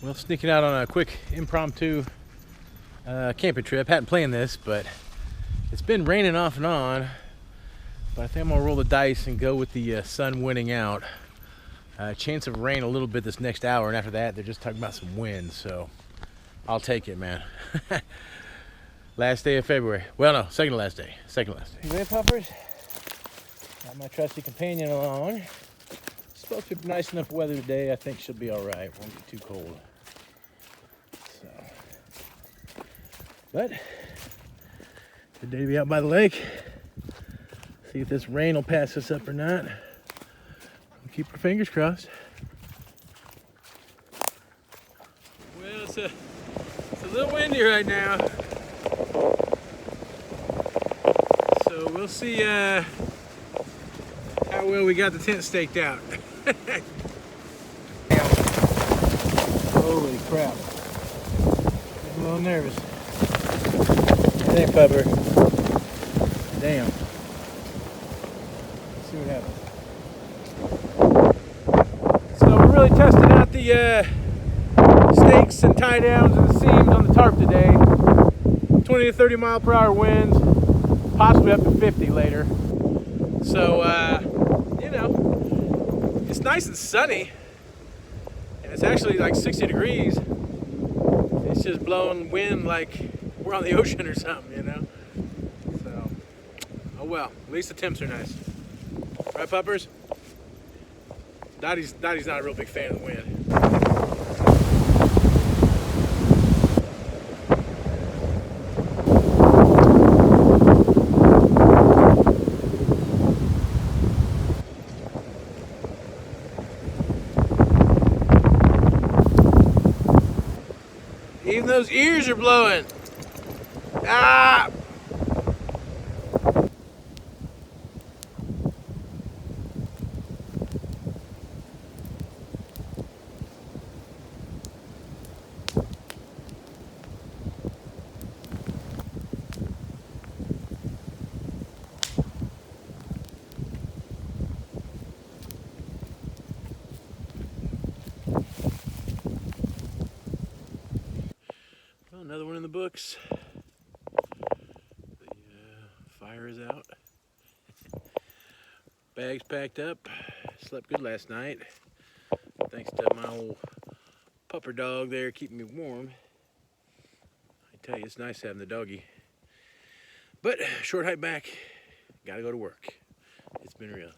Well, sneaking out on a quick impromptu camping trip. Hadn't planned this, but it's been raining off and on. But I think I'm gonna roll the dice and go with the sun winning out. Chance of rain a little bit this next hour, and after that, they're just talking about some wind. So I'll take it, man. Last day of February. Well, no, second to last day. Second to last day. Hey, puppers. Got my trusty companion along. Supposed to be nice enough weather today. I think she'll be all right. Won't get too cold. So, but good day to be out by the lake. See if this rain will pass us up or not. We'll keep our fingers crossed. Well, it's a little windy right now. So we'll see how well we got the tent staked out. Holy crap. I'm a little nervous. What do you think, Pupper? Damn. Let's see what happens. So we're really testing out the stakes and tie downs and the seams on the tarp today. 20 to 30 mile per hour winds, possibly up to 50 later. So, you know, it's nice and sunny, and it's actually like 60 degrees. It's just blowing wind like we're on the ocean or something, you know? So, oh well, at least the temps are nice. Right, puppers? Dottie's not a real big fan of the wind. Even those ears are blowing. Ah! Well, another one in the books. The fire is out. Bags packed up. Slept good last night. Thanks to my old pupper dog there keeping me warm. I tell you, it's nice having the doggy. But short hike back. Gotta go to work. It's been real.